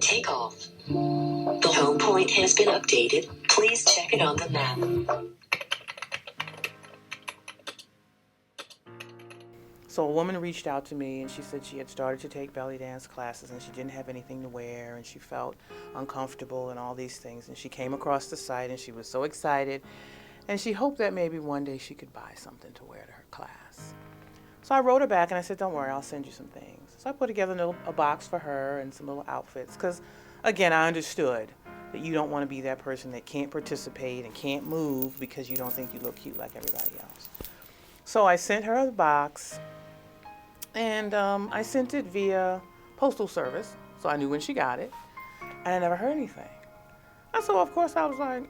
take off. The home point has been updated. Please check it on the map. So a woman reached out to me and she said she had started to take belly dance classes and she didn't have anything to wear and she felt uncomfortable and all these things. And she came across the site and she was so excited and she hoped that maybe one day she could buy something to wear to her class. So I wrote her back and I said, don't worry, I'll send you some things. So I put together a box for her and some little outfits because, again, I understood that you don't want to be that person that can't participate and can't move because you don't think you look cute like everybody else. So I sent her the box. And I sent it via postal service, so I knew when she got it, and I never heard anything. And so, of course, I was like,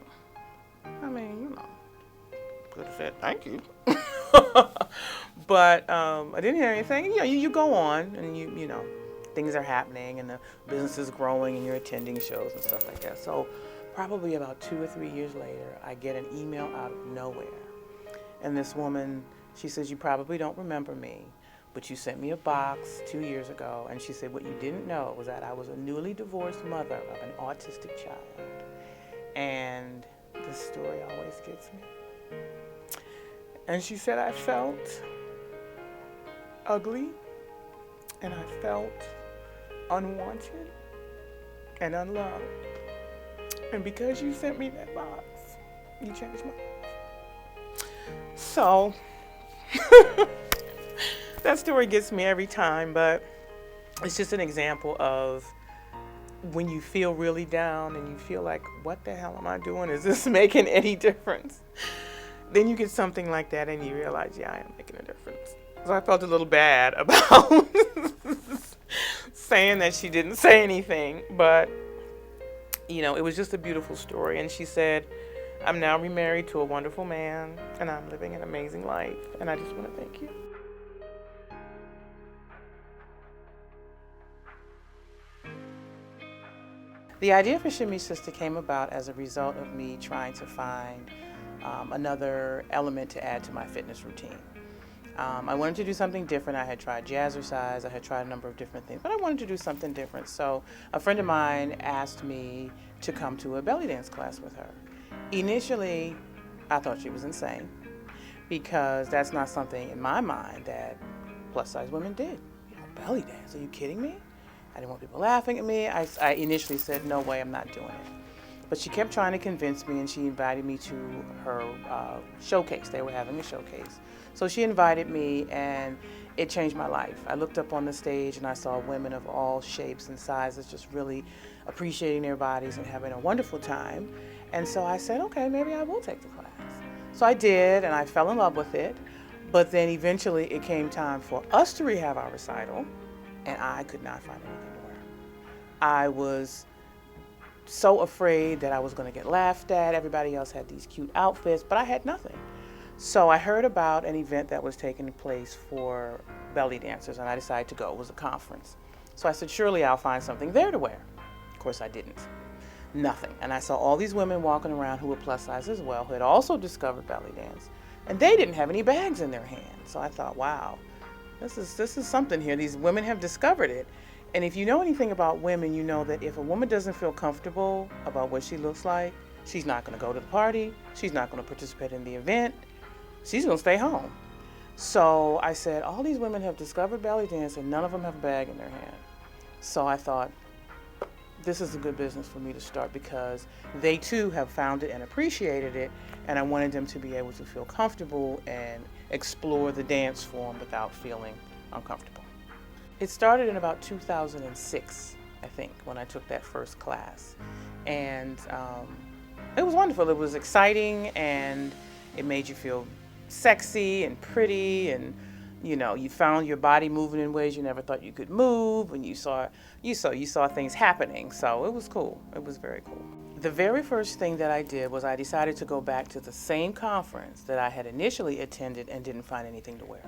could have said thank you. But I didn't hear anything. And, you go on, and you know, things are happening, and the business is growing, and you're attending shows and stuff like that. So probably about 2 or 3 years later, I get an email out of nowhere. And this woman, she says, you probably don't remember me, but you sent me a box 2 years ago, and she said what you didn't know was that I was a newly divorced mother of an autistic child. And this story always gets me. And she said I felt ugly, and I felt unwanted and unloved. And because you sent me that box, you changed my life. So that story gets me every time, but it's just an example of when you feel really down and you feel like, what the hell am I doing? Is this making any difference? Then you get something like that and you realize, yeah, I am making a difference. So I felt a little bad about saying that she didn't say anything, but it was just a beautiful story. And she said, I'm now remarried to a wonderful man and I'm living an amazing life. And I just want to thank you. The idea for ShimmySista came about as a result of me trying to find another element to add to my fitness routine. I wanted to do something different. I had tried jazzercise, I had tried a number of different things, but I wanted to do something different. So a friend of mine asked me to come to a belly dance class with her. Initially, I thought she was insane because that's not something in my mind that plus size women did. Belly dance, are you kidding me? I didn't want people laughing at me. I initially said, no way, I'm not doing it. But she kept trying to convince me, and she invited me to her showcase. They were having a showcase. So she invited me, and it changed my life. I looked up on the stage, and I saw women of all shapes and sizes just really appreciating their bodies and having a wonderful time. And so I said, okay, maybe I will take the class. So I did, and I fell in love with it. But then eventually it came time for us to rehab our recital, and I could not find anything to wear. I was so afraid that I was going to get laughed at. Everybody else had these cute outfits, but I had nothing. So I heard about an event that was taking place for belly dancers, and I decided to go. It was a conference. So I said, surely I'll find something there to wear. Of course I didn't. Nothing. And I saw all these women walking around who were plus size as well, who had also discovered belly dance, and they didn't have any bags in their hands. So I thought, wow, this is something here. These women have discovered it. And if you know anything about women, you know that if a woman doesn't feel comfortable about what she looks like, she's not going to go to the party, she's not going to participate in the event, she's going to stay home. So I said, all these women have discovered belly dance and none of them have a bag in their hand. So I thought, this is a good business for me to start because they too have found it and appreciated it, and I wanted them to be able to feel comfortable and explore the dance form without feeling uncomfortable. It started in about 2006, I think, when I took that first class. And it was wonderful. It was exciting, and it made you feel sexy and pretty, and you found your body moving in ways you never thought you could move, and you saw things happening. So it was cool. It was very cool. The very first thing that I did was I decided to go back to the same conference that I had initially attended and didn't find anything to wear.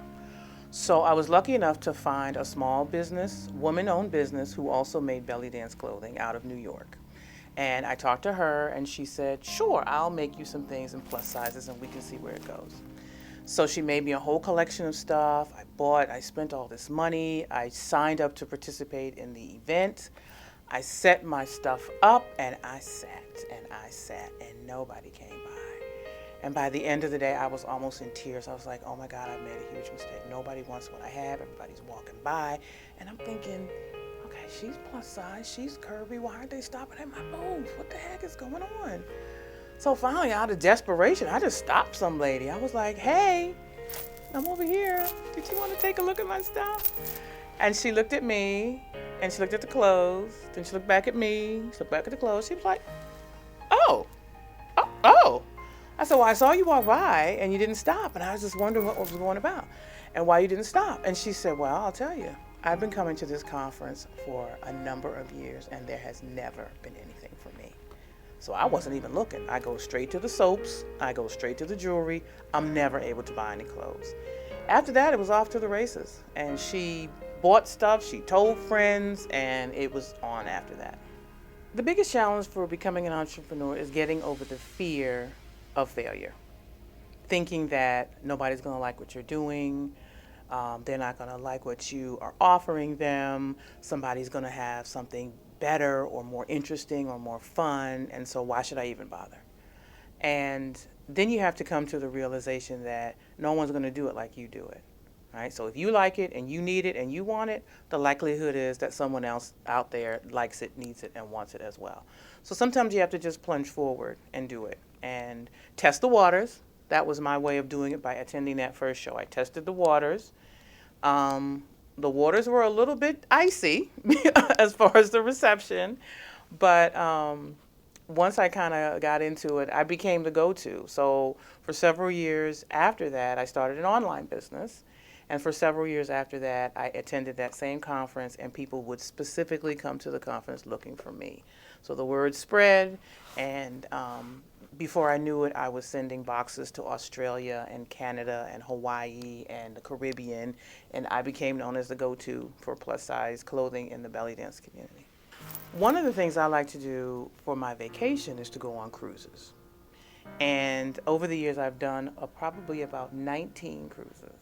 So I was lucky enough to find a small business, woman-owned business, who also made belly dance clothing out of New York. And I talked to her, and she said, sure, I'll make you some things in plus sizes, and we can see where it goes. So she made me a whole collection of stuff. I spent all this money. I signed up to participate in the event. I set my stuff up and I sat and nobody came by. And by the end of the day, I was almost in tears. I was like, oh my God, I've made a huge mistake. Nobody wants what I have. Everybody's walking by. And I'm thinking, okay, she's plus size. She's curvy. Why aren't they stopping at my booth? What the heck is going on? So finally, out of desperation, I just stopped some lady. I was like, hey, I'm over here. Did you want to take a look at my stuff? And she looked at me, and she looked at the clothes. Then she looked back at me. She looked back at the clothes. She was like, oh. I said, well, I saw you walk by, and you didn't stop. And I was just wondering what was going about and why you didn't stop. And she said, well, I'll tell you. I've been coming to this conference for a number of years, and there has never been anything for me. So I wasn't even looking. I go straight to the soaps. I go straight to the jewelry. I'm never able to buy any clothes. After that, it was off to the races. And she bought stuff, she told friends, and it was on after that. The biggest challenge for becoming an entrepreneur is getting over the fear of failure. Thinking that nobody's going to like what you're doing. They're not going to like what you are offering them. Somebody's going to have something better or more interesting or more fun, and so why should I even bother? And then you have to come to the realization that no one's going to do it like you do it. Right? So if you like it and you need it and you want it, the likelihood is that someone else out there likes it, needs it, and wants it as well. So sometimes you have to just plunge forward and do it and test the waters. That was my way of doing it by attending that first show. I tested the waters. The waters were a little bit icy as far as the reception, but once I kind of got into it, I became the go-to. So for several years after that, I started an online business. And for several years after that, I attended that same conference, and people would specifically come to the conference looking for me. So the word spread, and before I knew it, I was sending boxes to Australia and Canada and Hawaii and the Caribbean, and I became known as the go-to for plus-size clothing in the belly dance community. One of the things I like to do for my vacation is to go on cruises. And over the years, I've done probably about 19 cruises.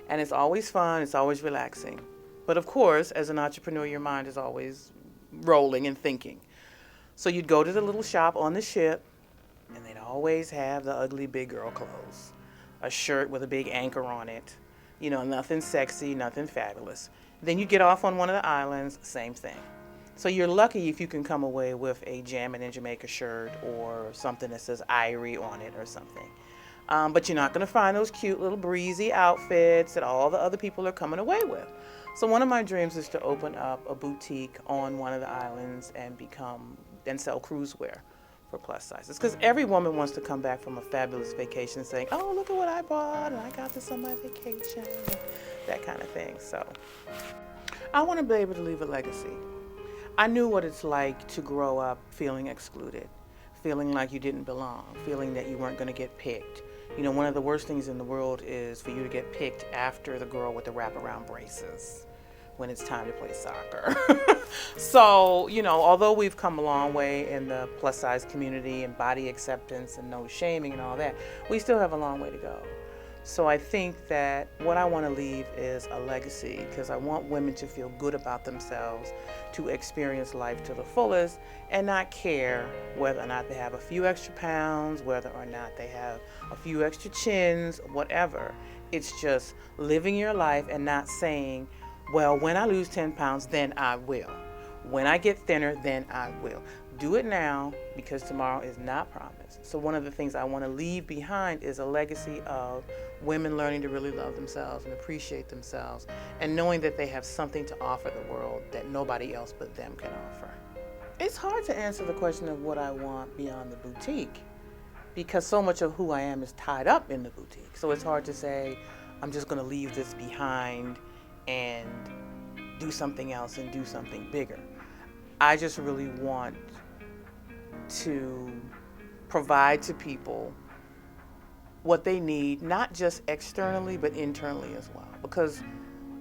And it's always fun, it's always relaxing. But of course, as an entrepreneur, your mind is always rolling and thinking. So you'd go to the little shop on the ship, and they'd always have the ugly big girl clothes. A shirt with a big anchor on it. You know, nothing sexy, nothing fabulous. Then you get off on one of the islands, same thing. So you're lucky if you can come away with a Jammin' in Jamaica shirt or something that says Irie on it or something. But you're not going to find those cute little breezy outfits that all the other people are coming away with. So one of my dreams is to open up a boutique on one of the islands and sell cruise wear for plus sizes. Because every woman wants to come back from a fabulous vacation saying, oh, look at what I bought, and I got this on my vacation, that kind of thing. So I want to be able to leave a legacy. I knew what it's like to grow up feeling excluded, feeling like you didn't belong, feeling that you weren't going to get picked. You know, one of the worst things in the world is for you to get picked after the girl with the wraparound braces when it's time to play soccer. So, you know, although we've come a long way in the plus size community and body acceptance and no shaming and all that, we still have a long way to go. So I think that what I want to leave is a legacy, because I want women to feel good about themselves, to experience life to the fullest, and not care whether or not they have a few extra pounds, whether or not they have a few extra chins, whatever. It's just living your life and not saying, well, when I lose 10 pounds, then I will. When I get thinner, then I will. Do it now, because tomorrow is not promised. So one of the things I want to leave behind is a legacy of women learning to really love themselves and appreciate themselves, and knowing that they have something to offer the world that nobody else but them can offer. It's hard to answer the question of what I want beyond the boutique, because so much of who I am is tied up in the boutique. So it's hard to say, I'm just going to leave this behind and do something else and do something bigger. I just really want to provide to people what they need, not just externally, but internally as well. Because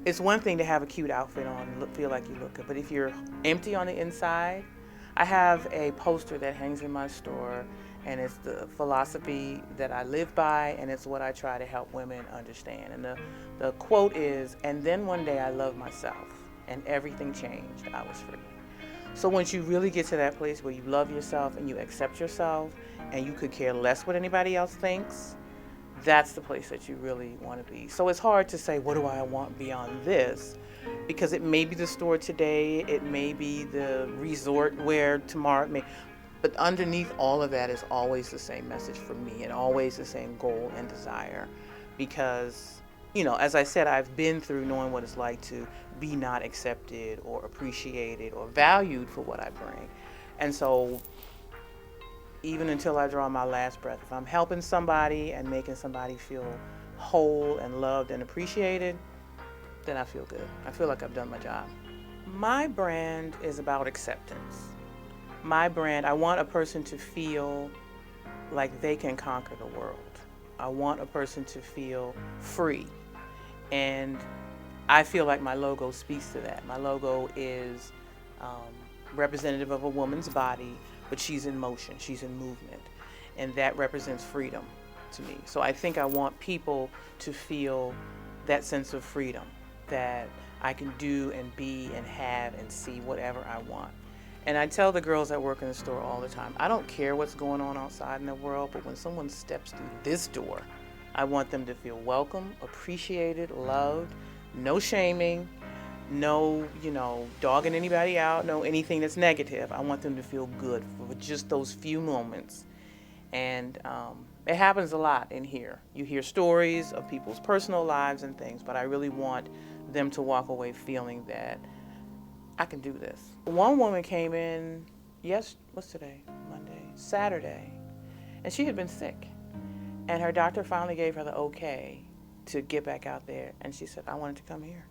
it's one thing to have a cute outfit on and feel like you look good, but if you're empty on the inside, I have a poster that hangs in my store, and it's the philosophy that I live by, and it's what I try to help women understand. And the quote is, and then one day I loved myself, and everything changed. I was free. So once you really get to that place where you love yourself and you accept yourself and you could care less what anybody else thinks, that's the place that you really want to be. So it's hard to say, what do I want beyond this? Because it may be the store today, it may be the resort where tomorrow it may, but underneath all of that is always the same message for me and always the same goal and desire. Because, as I said, I've been through knowing what it's like to be not accepted or appreciated or valued for what I bring. And so even until I draw my last breath, if I'm helping somebody and making somebody feel whole and loved and appreciated, then I feel good. I feel like I've done my job. My brand is about acceptance. My brand, I want a person to feel like they can conquer the world. I want a person to feel free. And I feel like my logo speaks to that. My logo is representative of a woman's body, but she's in motion, she's in movement. And that represents freedom to me. So I think I want people to feel that sense of freedom, that I can do and be and have and see whatever I want. And I tell the girls that work in the store all the time, I don't care what's going on outside in the world, but when someone steps through this door, I want them to feel welcome, appreciated, loved, no shaming, no, dogging anybody out, no anything that's negative. I want them to feel good for just those few moments. And it happens a lot in here. You hear stories of people's personal lives and things, but I really want them to walk away feeling that I can do this. One woman came in, what's today? Monday, Saturday, and she had been sick. And her doctor finally gave her the okay to get back out there. And she said, I wanted to come here.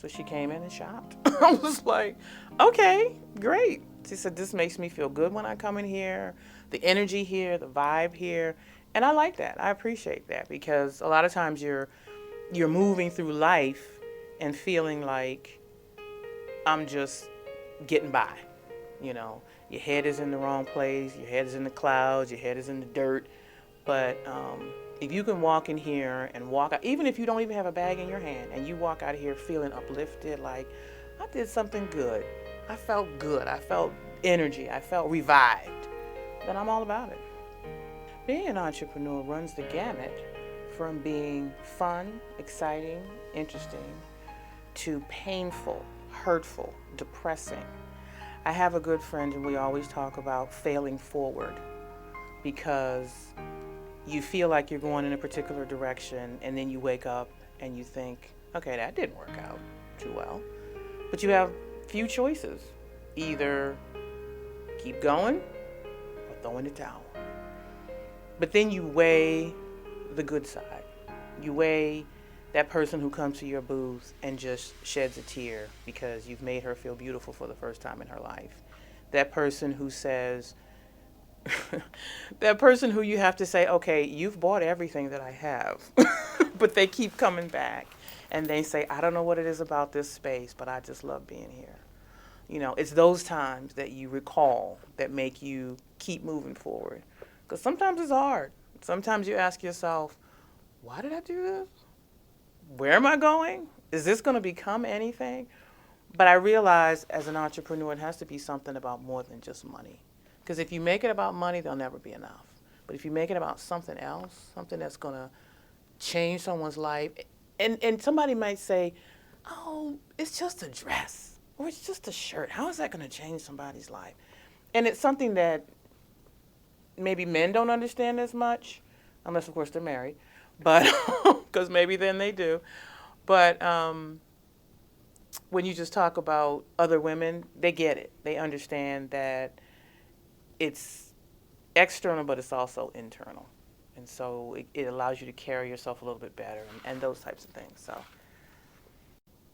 So she came in and shopped. I was like, okay, great. She said, this makes me feel good when I come in here. The energy here, the vibe here. And I like that. I appreciate that, because a lot of times you're moving through life and feeling like I'm just getting by. Your head is in the wrong place. Your head is in the clouds. Your head is in the dirt. But if you can walk in here and walk out, even if you don't even have a bag in your hand, and you walk out of here feeling uplifted, like I did something good. I felt good. I felt energy. I felt revived. Then I'm all about it. Being an entrepreneur runs the gamut from being fun, exciting, interesting, to painful, hurtful, depressing. I have a good friend, and we always talk about failing forward, because you feel like you're going in a particular direction, and then you wake up and you think, okay, that didn't work out too well. But you have few choices. Either keep going or throw in the towel. But then you weigh the good side. You weigh that person who comes to your booth and just sheds a tear because you've made her feel beautiful for the first time in her life. That person who says, that person who you have to say, okay, you've bought everything that I have, but they keep coming back and they say, I don't know what it is about this space, but I just love being here. It's those times that you recall that make you keep moving forward. Because sometimes it's hard. Sometimes you ask yourself, why did I do this? Where am I going? Is this going to become anything? But I realize as an entrepreneur, it has to be something about more than just money. Because if you make it about money, there'll never be enough. But if you make it about something else, something that's going to change someone's life, and somebody might say, oh, it's just a dress, or it's just a shirt. How is that going to change somebody's life? And it's something that maybe men don't understand as much, unless, of course, they're married, but because maybe then they do. But when you just talk about other women, they get it. They understand that it's external, but it's also internal. And so it allows you to carry yourself a little bit better and those types of things. So,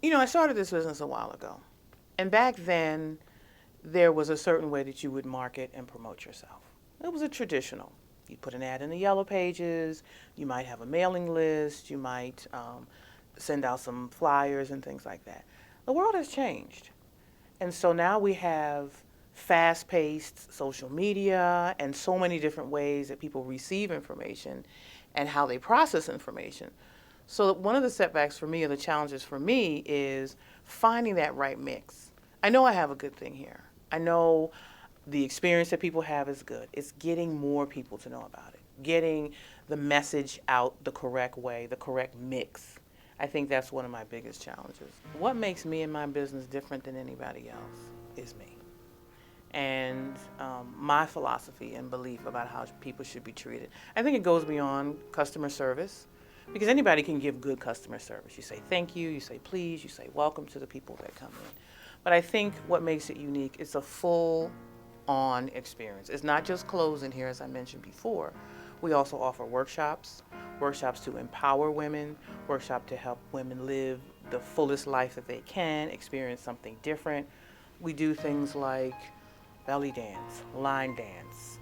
I started this business a while ago. And back then, there was a certain way that you would market and promote yourself. It was a traditional. You'd put an ad in the yellow pages. You might have a mailing list. You might send out some flyers and things like that. The world has changed. And so now we have fast-paced social media and so many different ways that people receive information and how they process information. So one of the setbacks for me, or the challenges for me, is finding that right mix. I know I have a good thing here. I know the experience that people have is good. It's getting more people to know about it, getting the message out the correct way, the correct mix. I think that's one of my biggest challenges. What makes me and my business different than anybody else is me. And my philosophy and belief about how people should be treated. I think it goes beyond customer service, because anybody can give good customer service. You say thank you say please, you say welcome to the people that come in. But I think what makes it unique is a full on experience. It's not just clothes in here, as I mentioned before. We also offer workshops to empower women, workshop to help women live the fullest life that they can, experience something different. We do things like belly dance, line dance,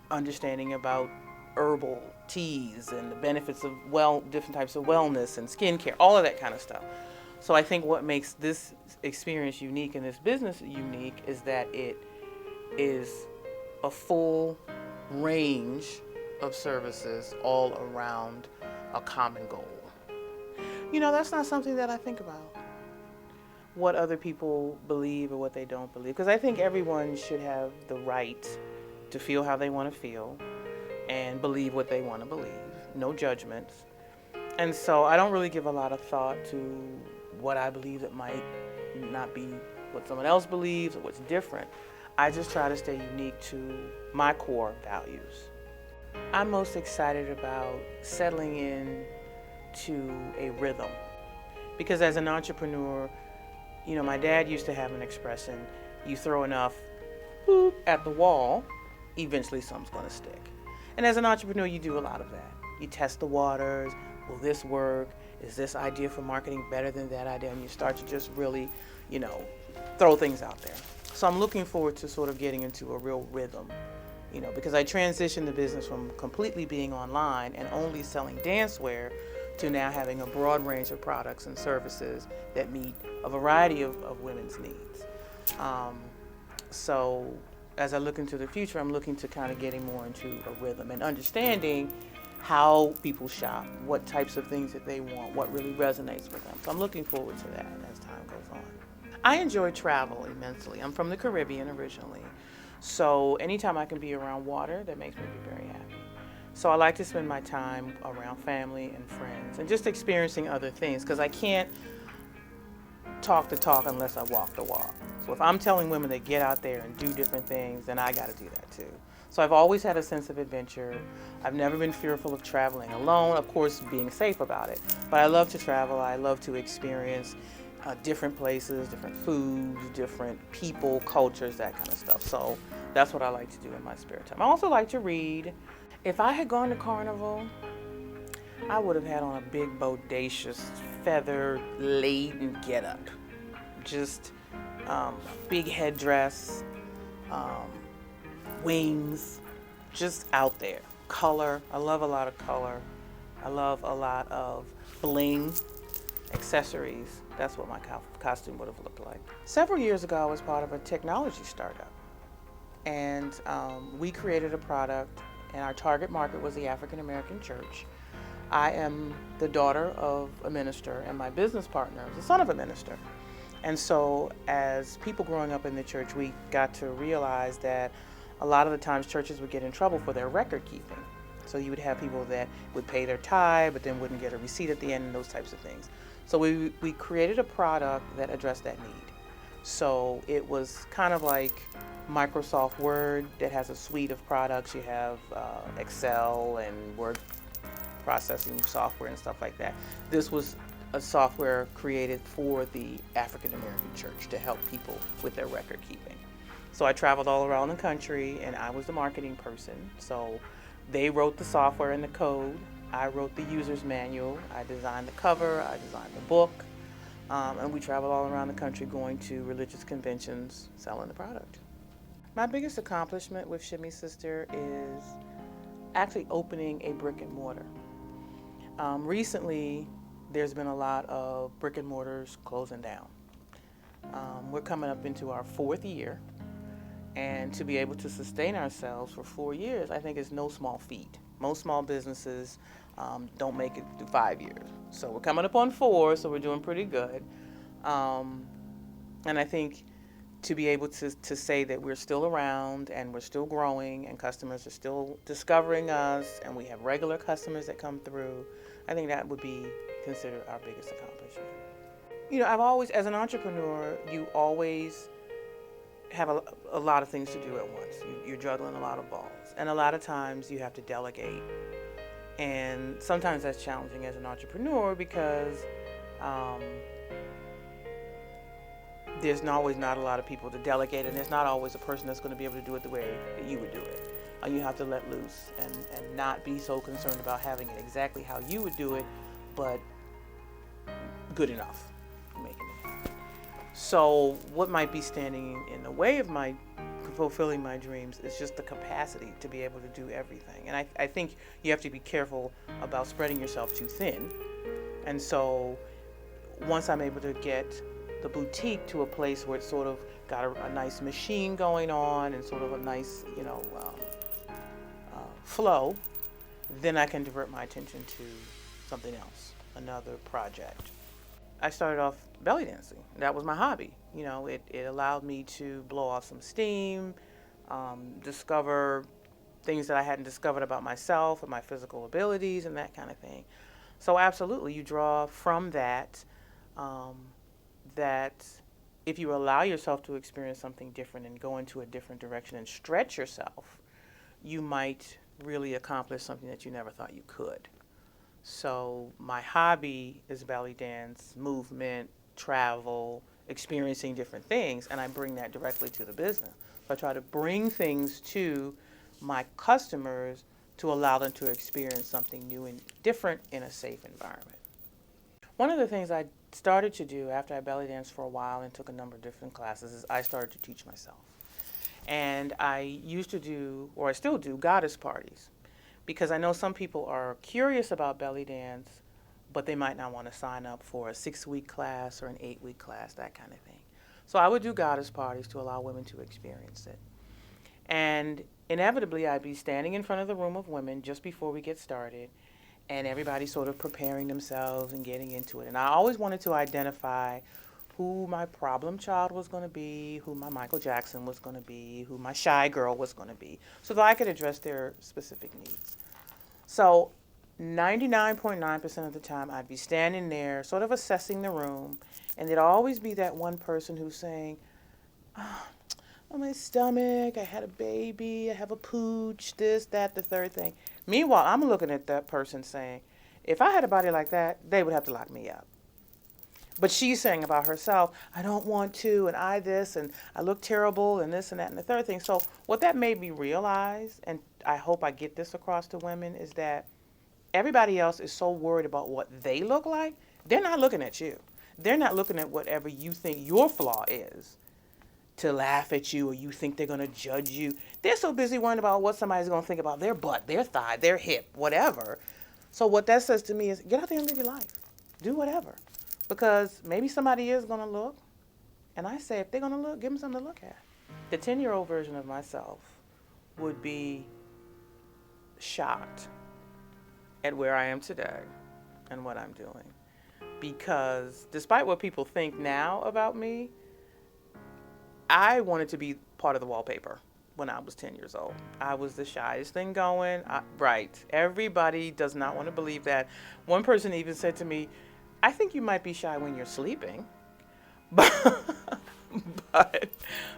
understanding about herbal teas and the benefits of different types of wellness and skincare, all of that kind of stuff. So I think what makes this experience unique and this business unique is that it is a full range of services all around a common goal. That's not something that I think about, what other people believe or what they don't believe, because I think everyone should have the right to feel how they want to feel and believe what they want to believe, no judgments. And so I don't really give a lot of thought to what I believe that might not be what someone else believes or what's different. I just try to stay unique to my core values. I'm most excited about settling in to a rhythm, because as an entrepreneur, my dad used to have an expression: you throw enough boop at the wall, eventually something's going to stick. And as an entrepreneur, you do a lot of that. You test the waters. Will this work? Is this idea for marketing better than that idea? And you start to just really, throw things out there. So I'm looking forward to sort of getting into a real rhythm, because I transitioned the business from completely being online and only selling dancewear to now having a broad range of products and services that meet a variety of women's needs. So as I look into the future, I'm looking to kind of getting more into a rhythm and understanding how people shop, what types of things that they want, what really resonates with them. So I'm looking forward to that as time goes on. I enjoy travel immensely. I'm from the Caribbean originally. So anytime I can be around water, that makes me be very happy. So I like to spend my time around family and friends and just experiencing other things, because I can't talk the talk unless I walk the walk. So if I'm telling women to get out there and do different things, then I got to do that too. So I've always had a sense of adventure. I've never been fearful of traveling alone, of course being safe about it. But I love to travel. I love to experience different places, different foods, different people, cultures, that kind of stuff. So that's what I like to do in my spare time. I also like to read. If I had gone to Carnival, I would have had on a big, bodacious, feather-laden getup. Just big headdress, wings, just out there. Color, I love a lot of color. I love a lot of bling, accessories. That's what my costume would have looked like. Several years ago, I was part of a technology startup. And we created a product, and our target market was the African American church. I am the daughter of a minister, and my business partner is the son of a minister. And so as people growing up in the church, we got to realize that a lot of the times churches would get in trouble for their record keeping. So you would have people that would pay their tithe, but then wouldn't get a receipt at the end and those types of things. So we created a product that addressed that need. So it was kind of like Microsoft Word that has a suite of products. You have Excel and Word processing software and stuff like that. This was a software created for the African American church to help people with their record keeping. So I traveled all around the country, and I was the marketing person. So they wrote the software and the code. I wrote the user's manual. I designed the cover. I designed the book. And we traveled all around the country going to religious conventions selling the product. My biggest accomplishment with ShimmySista is actually opening a brick and mortar. Recently, there's been a lot of brick and mortars closing down. We're coming up into our 4th year, and to be able to sustain ourselves for 4 years, I think is no small feat. Most small businesses don't make it through 5 years. So we're coming up on 4, so we're doing pretty good. And I think to be able to say that we're still around and we're still growing and customers are still discovering us and we have regular customers that come through, I think that would be considered our biggest accomplishment. I've always, as an entrepreneur, you always have a lot of things to do at once. You're juggling a lot of balls. And a lot of times you have to delegate. And sometimes that's challenging as an entrepreneur because there's not a lot of people to delegate, and there's not always a person that's going to be able to do it the way that you would do it. And you have to let loose and not be so concerned about having it exactly how you would do it, but good enough, making it happen. So what might be standing in the way of my fulfilling my dreams is just the capacity to be able to do everything. And I think you have to be careful about spreading yourself too thin. And so once I'm able to get the boutique to a place where it's sort of got a nice machine going on and sort of a nice, flow, then I can divert my attention to something else, another project. I started off belly dancing. That was my hobby. It allowed me to blow off some steam, discover things that I hadn't discovered about myself and my physical abilities and that kind of thing. So absolutely, you draw from that, that if you allow yourself to experience something different and go into a different direction and stretch yourself, you might really accomplish something that you never thought you could. So my hobby is belly dance, movement, travel, experiencing different things, and I bring that directly to the business. So I try to bring things to my customers to allow them to experience something new and different in a safe environment. One of the things I started to do after I belly danced for a while and took a number of different classes is I started to teach myself. And I used to do, or I still do, goddess parties. Because I know some people are curious about belly dance, but they might not want to sign up for a 6-week class or an 8-week class, that kind of thing. So I would do goddess parties to allow women to experience it. And inevitably, I'd be standing in front of the room of women just before we get started, and everybody sort of preparing themselves and getting into it. And I always wanted to identify who my problem child was going to be, who my Michael Jackson was going to be, who my shy girl was going to be, so that I could address their specific needs. So 99.9% of the time, I'd be standing there sort of assessing the room, and there'd always be that one person who's saying, oh, my stomach, I had a baby, I have a pooch, this, that, the third thing. Meanwhile, I'm looking at that person saying, if I had a body like that, they would have to lock me up. But she's saying about herself, I don't want to, and I this, and I look terrible, and this and that and the third thing. So what that made me realize, and I hope I get this across to women, is that everybody else is so worried about what they look like, they're not looking at you. They're not looking at whatever you think your flaw is to laugh at you, or you think they're going to judge you. They're so busy worrying about what somebody's going to think about their butt, their thigh, their hip, whatever. So what that says to me is, get out there and live your life. Do whatever. Because maybe somebody is going to look, and I say if they're going to look, give them something to look at. The 10-year-old version of myself would be shocked at where I am today and what I'm doing. Because despite what people think now about me, I wanted to be part of the wallpaper when I was 10 years old. I was the shyest thing going. Right. Everybody does not want to believe that. One person even said to me, I think you might be shy when you're sleeping. But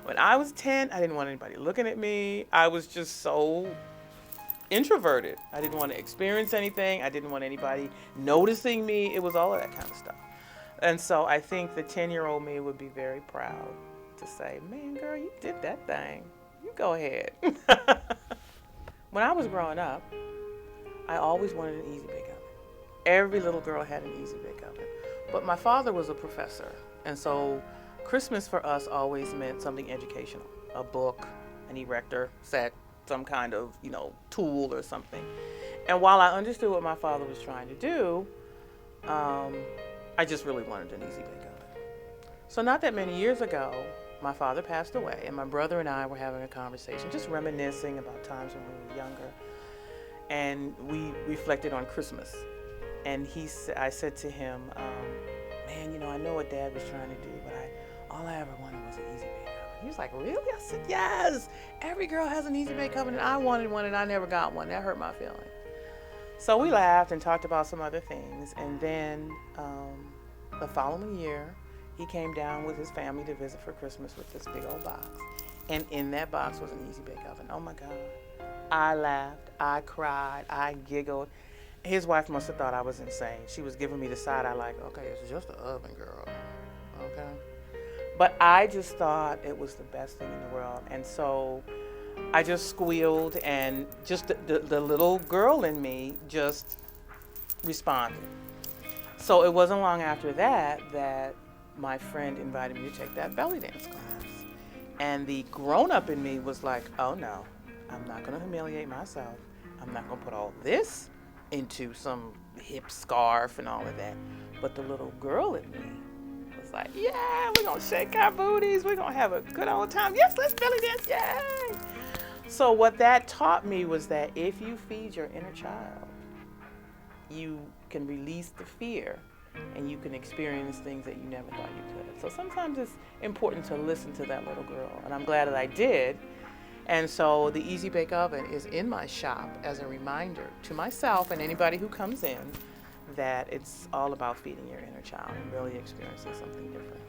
when I was 10, I didn't want anybody looking at me. I was just so introverted. I didn't want to experience anything. I didn't want anybody noticing me. It was all of that kind of stuff. And so I think the 10-year-old me would be very proud to say, man, girl, you did that thing. You go ahead. When I was growing up, I always wanted an easy bake oven. Every little girl had an easy bake oven. But my father was a professor, and so Christmas for us always meant something educational. A book, an erector set, some kind of, tool or something. And while I understood what my father was trying to do, I just really wanted an easy bake oven. So not that many years ago, my father passed away, and my brother and I were having a conversation, just reminiscing about times when we were younger. And we reflected on Christmas. And I said to him, man, I know what Dad was trying to do, but all I ever wanted was an easy bake oven. He was like, really? I said, yes. Every girl has an easy bake oven, and I wanted one, and I never got one. That hurt my feelings. So we laughed and talked about some other things, and then the following year, he came down with his family to visit for Christmas with this big old box, and in that box was an easy bake oven. Oh my God. I laughed, I cried, I giggled. His wife must have thought I was insane. She was giving me the side eye like, okay, it's just an oven, girl. Okay. But I just thought it was the best thing in the world. And so I just squealed, and just the little girl in me just responded. So it wasn't long after that that my friend invited me to take that belly dance class. And the grown-up in me was like, oh no, I'm not gonna humiliate myself. I'm not gonna put all this into some hip scarf and all of that. But the little girl in me was like, yeah, we're gonna shake our booties. We're gonna have a good old time. Yes, let's belly dance, yay. So what that taught me was that if you feed your inner child, you can release the fear and you can experience things that you never thought you could. So sometimes it's important to listen to that little girl, and I'm glad that I did. And so the Easy Bake Oven is in my shop as a reminder to myself and anybody who comes in that it's all about feeding your inner child and really experiencing something different.